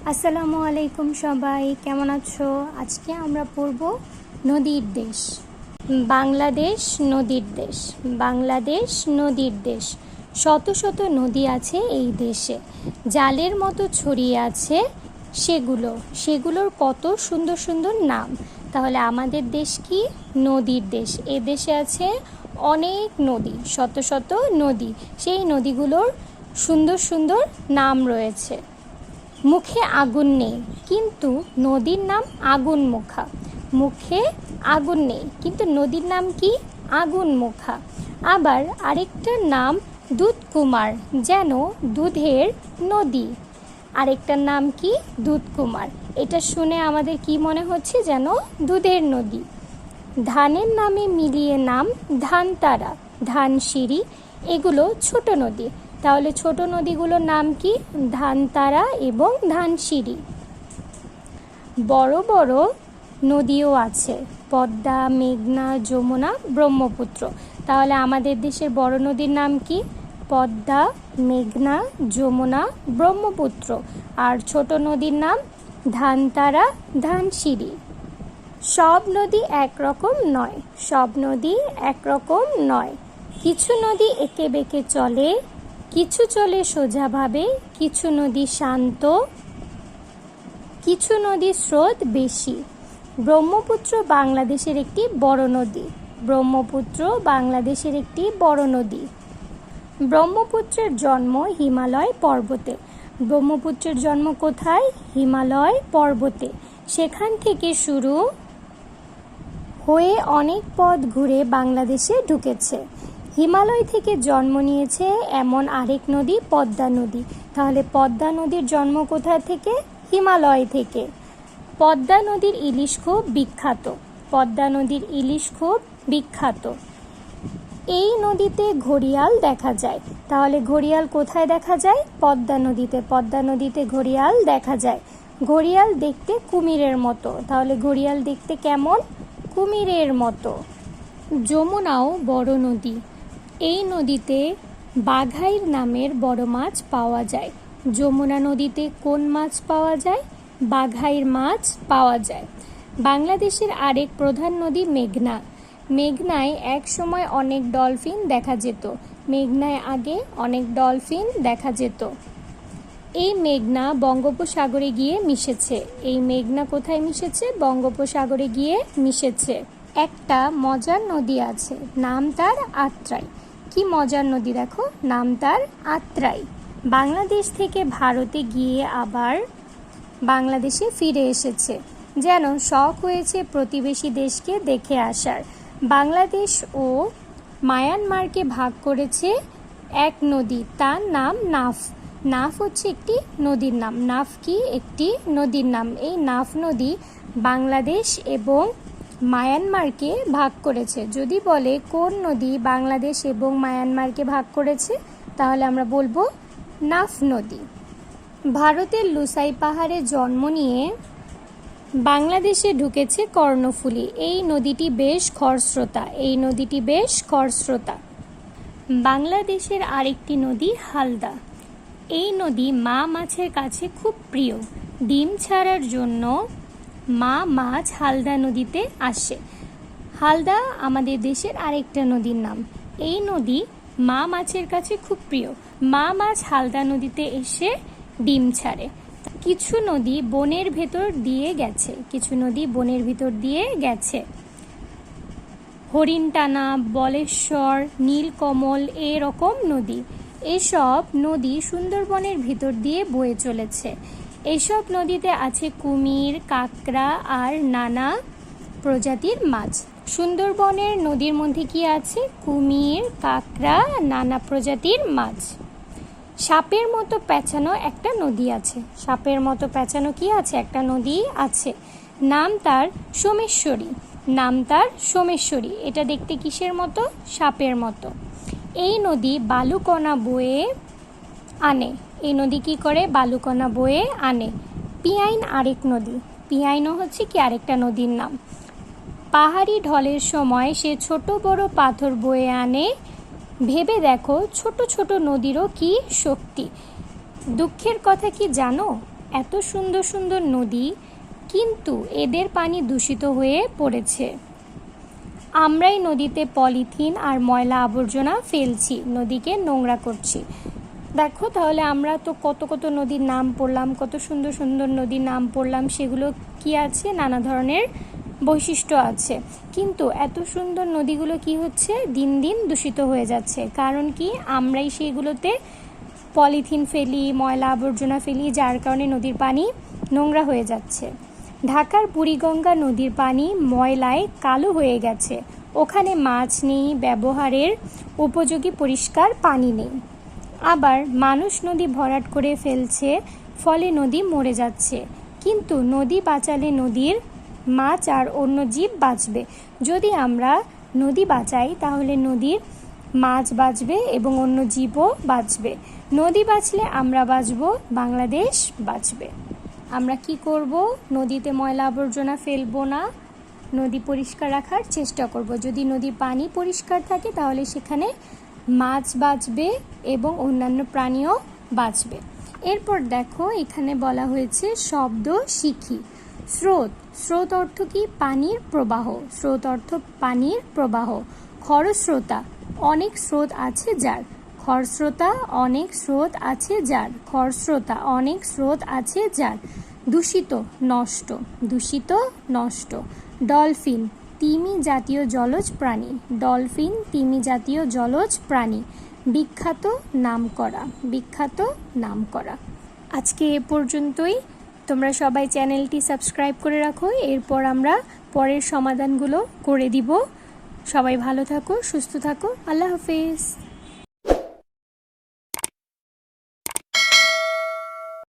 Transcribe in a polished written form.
আসসালামু আলাইকুম সবাই, কেমন আছো? আজকে আমরা পড়ব নদীর দেশ। বাংলাদেশ নদীর দেশ। বাংলাদেশ নদীর দেশ। শত শত নদী আছে এই দেশে, জালের মতো ছড়িয়ে আছে সেগুলোর কত সুন্দর সুন্দর নাম। তাহলে আমাদের দেশ কি? নদীর দেশ। এ দেশে আছে অনেক নদী, শত শত নদী। সেই নদীগুলোর সুন্দর সুন্দর নাম রয়েছে। মুখে আগুন নেই, কিন্তু নদীর নাম আগুনমুখা। মুখে আগুন নেই, কিন্তু নদীর নাম কি? আগুনমুখা। আবার আরেকটার নাম দুধকুমার, যেন দুধের নদী। আরেকটার নাম কি? দুধকুমার। এটা শুনে আমাদের কি মনে হচ্ছে? যেন দুধের নদী। ধানের নামে মিলিয়ে নাম ধানতারা, ধানসিঁড়ি, এগুলো ছোট নদী। তাহলে ছোট নদীগুলোর নাম কি? ধানতারা এবং ধানসিঁড়ি। বড় বড় নদীও আছে, পদ্মা, মেঘনা, যমুনা, ব্রহ্মপুত্র। তাহলে আমাদের দেশের বড় নদীর নাম কি? পদ্মা, মেঘনা, যমুনা, ব্রহ্মপুত্র। আর ছোট নদীর নাম ধানতারা, ধানসিঁড়ি। সব নদী একরকম নয়, সব নদী একরকম নয়। কিছু নদী এঁকে বেঁকে চলে, কিছু চলে সোজাভাবে। কিছু নদী শান্ত, কিছু নদীর স্রোত বেশি। ব্রহ্মপুত্র বাংলাদেশের একটি বড় নদী। ব্রহ্মপুত্র বাংলাদেশের একটি বড় নদী। ব্রহ্মপুত্রের জন্ম হিমালয় পর্বতে। ব্রহ্মপুত্রের জন্ম কোথায়? হিমালয় পর্বতে। সেখান থেকে শুরু হয়ে অনেক পথ ঘুরে বাংলাদেশে ঢুকেছে। হিমালয় থেকে জন্ম নিয়েছে এমন আরেক নদী পদ্মা নদী। তাহলে পদ্মা নদীর জন্ম কোথা থেকে? হিমালয় থেকে। পদ্মা নদীর ইলিশ খুব বিখ্যাত। পদ্মা নদীর ইলিশ খুব বিখ্যাত। এই নদীতে ঘড়িয়াল দেখা যায়। তাহলে ঘড়িয়াল কোথায় দেখা যায়? পদ্মা নদীতে। পদ্মা নদীতে ঘড়িয়াল দেখা যায়। ঘড়িয়াল দেখতে কুমিরের মতো। তাহলে ঘড়িয়াল দেখতে কেমন? কুমিরের মতো। যমুনাও বড় নদী। এই নদীতে বাঘাইর নামের বড় মাছ পাওয়া যায়। যমুনা নদীতে কোন মাছ পাওয়া যায়? বাঘাইর মাছ পাওয়া যায়। বাংলাদেশের আরেক প্রধান নদী মেঘনা। মেঘনায় এক সময় অনেক ডলফিন দেখা যেত। মেঘনায় আগে অনেক ডলফিন দেখা যেত। এই মেঘনা বঙ্গোপসাগরে গিয়ে মিশেছে। এই মেঘনা কোথায় মিশেছে? বঙ্গোপসাগরে গিয়ে মিশেছে। একটা মজার নদী আছে, নাম তার আত্রাই। কি মজার নদী দেখো, নাম তার আত্রাই। বাংলাদেশ থেকে ভারতে গিয়ে আবার বাংলাদেশে ফিরে এসেছে, যেন শখ হয়েছে প্রতিবেশী দেশকে দেখে আসার। বাংলাদেশ ও মায়ানমারকে ভাগ করেছে এক নদী, তার নাম নাফ। নাফ হচ্ছে একটি নদীর নাম। নাফ কি? একটি নদীর নাম। এই নাফ নদী বাংলাদেশ এবং মায়ানমারকে ভাগ করেছে। যদি বলে কোন নদী বাংলাদেশ এবং মায়ানমারকে ভাগ করেছে, তাহলে আমরা বলবো নাফ নদী। ভারতের লুসাই পাহাড়ে জন্ম নিয়ে বাংলাদেশে ঢুকেছে কর্ণফুলী। এই নদীটি বেশ খরস্রোতা। এই নদীটি বেশ খরস্রোতা। বাংলাদেশের আরেকটি নদী হালদা। এই নদী মা মাছের কাছে খুব প্রিয়। ডিম ছাড়ার জন্য মা মাছ হালদা নদীতে আসে। হালদা আমাদের দেশের আরেকটা নদীর নাম। এই নদী মা মাছের কাছে খুব প্রিয়। মা মাছ হালদা নদীতে এসে ডিম ছাড়ে। কিছু নদী বনের ভেতর দিয়ে গেছে। কিছু নদী বনের ভিতর দিয়ে গেছে। হরিণটানা, বলেশ্বর, নীলকমল, এরকম নদী। এসব নদী সুন্দরবনের ভিতর দিয়ে বয়ে চলেছে। এসব নদীতে আছে কুমির, কাঁকড়া আর নানা প্রজাতির মাছ। সুন্দরবনের নদীর মধ্যে কি আছে? কুমির, কাঁকড়া, নানা প্রজাতির মাছ। সাপের মতো পেঁচানো একটা নদী আছে। সাপের মতো পেঁচানো কি আছে? একটা নদী আছে, নাম তার সোমেশ্বরী। নাম তার সোমেশ্বরী। এটা দেখতে কিসের মতো? সাপের মতো। এই নদী বালুকণা বয়ে আনে। এই নদী কি করে? বালুকণা বয়ে আনে। পিয়াইন আরেক নদী। পিয়াইনও হচ্ছে কি আরেকটা নদীর নাম। পাহাড়ি ঢলের সময় সে ছোট বড় পাথর বয়ে আনে। ভেবে দেখো ছোট ছোট নদীরও কি শক্তি। দুঃখের কথা কি জানো? এত সুন্দর সুন্দর নদী, কিন্তু এদের পানি দূষিত হয়ে পড়েছে। আমরাই নদীতে পলিথিন আর ময়লা আবর্জনা ফেলছি, নদীকে নোংরা করছি। দেখো তাহলে আমরা তো কত কত নদীর নাম পড়লাম, কত সুন্দর সুন্দর নদীর নাম পড়লাম, সেগুলো কি আছে, নানা ধরনের বৈশিষ্ট্য আছে। কিন্তু এত সুন্দর নদীগুলো কি হচ্ছে, দিন দিন দূষিত হয়ে যাচ্ছে। কারণ কি, আমরাই সেগুলোতে পলিথিন ফেলি, ময়লা আবর্জনা ফেলি, যার কারণে নদীর পানি নোংরা হয়ে যাচ্ছে। ঢাকার বুড়িগঙ্গা নদীর পানি ময়লায় কালো হয়ে গেছে। ওখানে মাছ নেই, ব্যবহারের উপযোগী পরিষ্কার পানি নেই। আবার মানুষ নদী ভরাট করে ফেলছে, ফলে নদী মরে যাচ্ছে। কিন্তু নদী বাঁচালে নদীর মাছ আর অন্য জীব বাঁচবে। যদি আমরা নদী বাঁচাই তাহলে নদীর মাছ বাঁচবে এবং অন্য জীবও বাঁচবে। নদী বাঁচলে আমরা বাঁচব, বাংলাদেশ বাঁচবে। আমরা কি করব, নদীতে ময়লা আবর্জনা ফেলবো না, নদী পরিষ্কার রাখার চেষ্টা করব। যদি নদীর পানি পরিষ্কার থাকে তাহলে সেখানে মাছ বাঁচবে এবং অন্যান্য প্রাণীও বাঁচবে। এরপর দেখো এখানে বলা হয়েছে শব্দ শিখি। স্রোত, স্রোত অর্থ কি, পানির প্রবাহ। স্রোত অর্থ পানির প্রবাহ। খরস্রোতা, অনেক স্রোত আছে যার। খরস্রোতা, অনেক স্রোত আছে যার। খরস্রোতা, অনেক স্রোত আছে যার। দূষিত, নষ্ট। দূষিত, নষ্ট। ডলফিন, তিমি জাতীয় জলজ প্রাণী। ডলফিন, তিমি জাতীয় জলজ প্রাণী। বিখ্যাত, নামকরা। বিখ্যাত, নামকরা। আজকে এ পর্যন্তই। তোমরা সবাই চ্যানেলটি সাবস্ক্রাইব করে রাখো, এরপর আমরা পরের সমাধানগুলো করে দিব। সবাই ভালো থাকো, সুস্থ থাকো। আল্লাহ হাফেজ।